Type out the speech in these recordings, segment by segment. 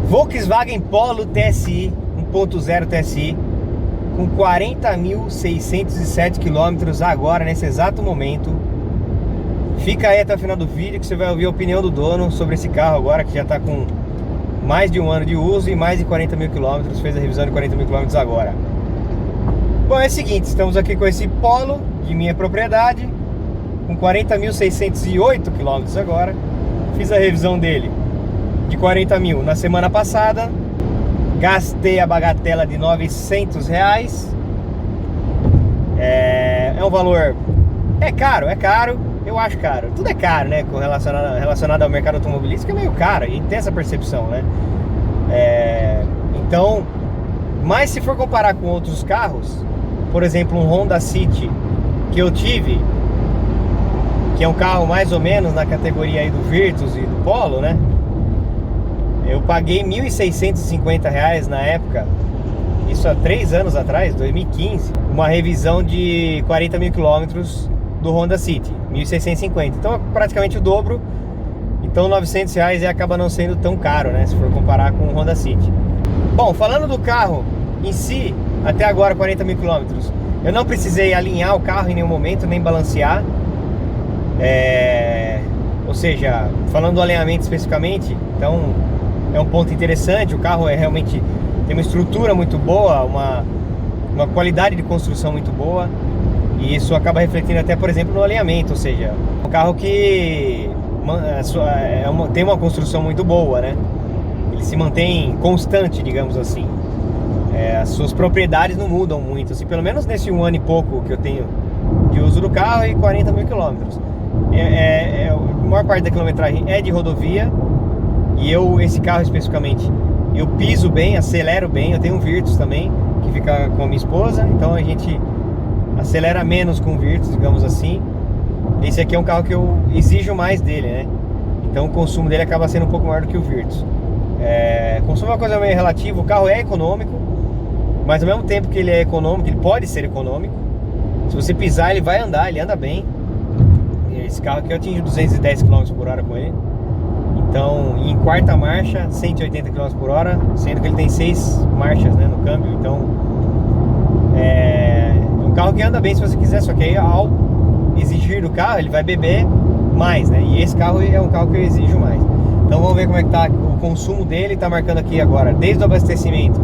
Volkswagen Polo TSI 1.0 TSI com 40.607 km agora, nesse exato momento. Fica aí até o final do vídeo que você vai ouvir a opinião do dono sobre esse carro agora, que já está com mais de um ano de uso e mais de 40 mil quilômetros. Fez a revisão de 40 mil quilômetros agora. Bom, é o seguinte, estamos aqui com esse Polo de minha propriedade, com 40.608 quilômetros agora. Fiz a revisão dele de 40 mil na semana passada. Gastei a bagatela de R$900. É um valor... É caro. Eu acho caro. Tudo é caro, né? Relacionado ao mercado automobilístico é meio caro. E tem essa percepção, né? Então... Mas se for comparar com outros carros, por exemplo, um Honda City que eu tive, que é um carro mais ou menos na categoria aí do Virtus e do Polo, né? Eu paguei R$1.650 na época, isso há 3 anos atrás, 2015, uma revisão de 40 mil quilômetros do Honda City, R$1.650. Então é praticamente o dobro. Então R$900 acaba não sendo tão caro, né? Se for comparar com o Honda City. Bom, falando do carro em si, até agora 40 mil quilômetros, eu não precisei alinhar o carro em nenhum momento, nem balancear. Ou seja, falando do alinhamento especificamente, então é um ponto interessante. O carro realmente tem uma estrutura muito boa, uma qualidade de construção muito boa, e isso acaba refletindo até, por exemplo, no alinhamento. Ou seja, um carro que tem uma construção muito boa, né? Ele se mantém constante, digamos assim. As suas propriedades não mudam muito, assim, pelo menos nesse 1 ano e pouco que eu tenho de uso do carro e 40 mil quilômetros. A maior parte da quilometragem é de rodovia. E esse carro especificamente, eu piso bem, acelero bem. Eu tenho um Virtus também, que fica com a minha esposa, então a gente acelera menos com o Virtus, digamos assim. Esse aqui é um carro que eu exijo mais dele, né? Então o consumo dele acaba sendo um pouco maior do que o Virtus. Consumo é uma coisa meio relativa. O carro é econômico, mas ao mesmo tempo que ele é econômico, ele pode ser econômico. Se você pisar, ele vai andar, ele anda bem. Esse carro aqui eu atingo 210 km por hora com ele. Então, em quarta marcha, 180 km por hora, sendo que ele tem 6 marchas, né, no câmbio. Então, é um carro que anda bem se você quiser, só que aí ao exigir do carro, ele vai beber mais, né? E esse carro é um carro que eu exijo mais. Então vamos ver como é que tá o consumo dele. Tá marcando aqui agora, desde o abastecimento,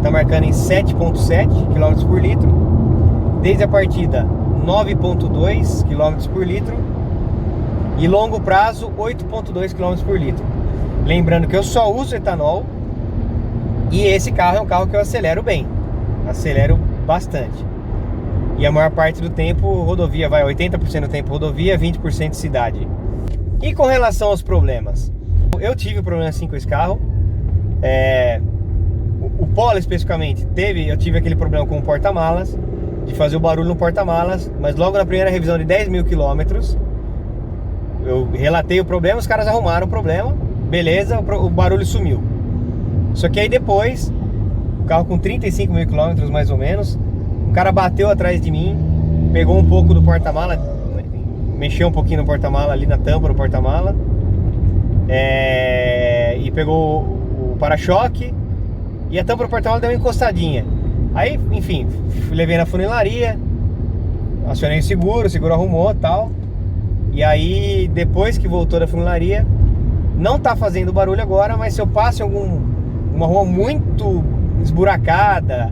tá marcando em 7,7 km por litro. Desde a partida, 9,2 km por litro. E longo prazo, 8,2 km por litro. Lembrando que eu só uso etanol. E esse carro é um carro que eu acelero bem. Acelero bastante. E a maior parte do tempo rodovia, 80% do tempo rodovia, 20% cidade. E com relação aos problemas, eu tive um problema assim com esse carro. O Polo especificamente eu tive aquele problema com o porta-malas, de fazer o barulho no porta-malas. Mas logo na primeira revisão de 10 mil quilômetros, eu relatei o problema, os caras arrumaram o problema, beleza, o barulho sumiu. Só que aí depois, o carro com 35 mil quilômetros mais ou menos, o cara bateu atrás de mim, pegou um pouco do porta-mala, mexeu um pouquinho no porta-mala, ali na tampa do porta-mala, e pegou o para-choque, e a tampa do porta-mala deu uma encostadinha. Aí, enfim, levei na funilaria, acionei o seguro arrumou e tal. E aí, depois que voltou da funilaria, não tá fazendo barulho agora, mas se eu passo em uma rua muito esburacada,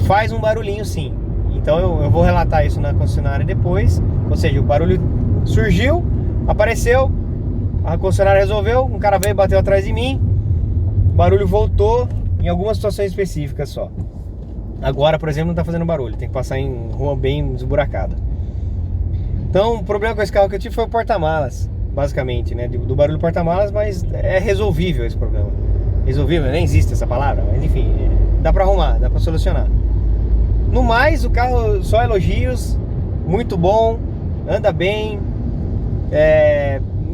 faz um barulhinho sim. Então eu vou relatar isso na concessionária depois. Ou seja, o barulho surgiu, apareceu, a concessionária resolveu, um cara veio e bateu atrás de mim, o barulho voltou em algumas situações específicas só. Agora, por exemplo, não tá fazendo barulho, tem que passar em rua bem esburacada. Então, o problema com esse carro que eu tive foi o porta-malas, basicamente, né? Do barulho do porta-malas, mas é resolvível esse problema. Resolvível, nem existe essa palavra, mas enfim, dá pra arrumar, dá pra solucionar. No mais, o carro só elogios, muito bom, anda bem,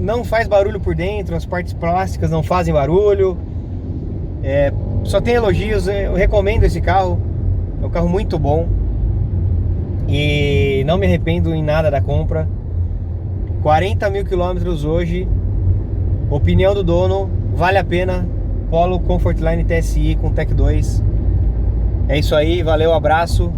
não faz barulho por dentro, as partes plásticas não fazem barulho, só tem elogios. Eu recomendo esse carro, é um carro muito bom. E não me arrependo em nada da compra. 40 mil quilômetros hoje, Opinião do dono, vale a pena. Polo Comfortline TSI com Tech 2. É isso aí, valeu, abraço.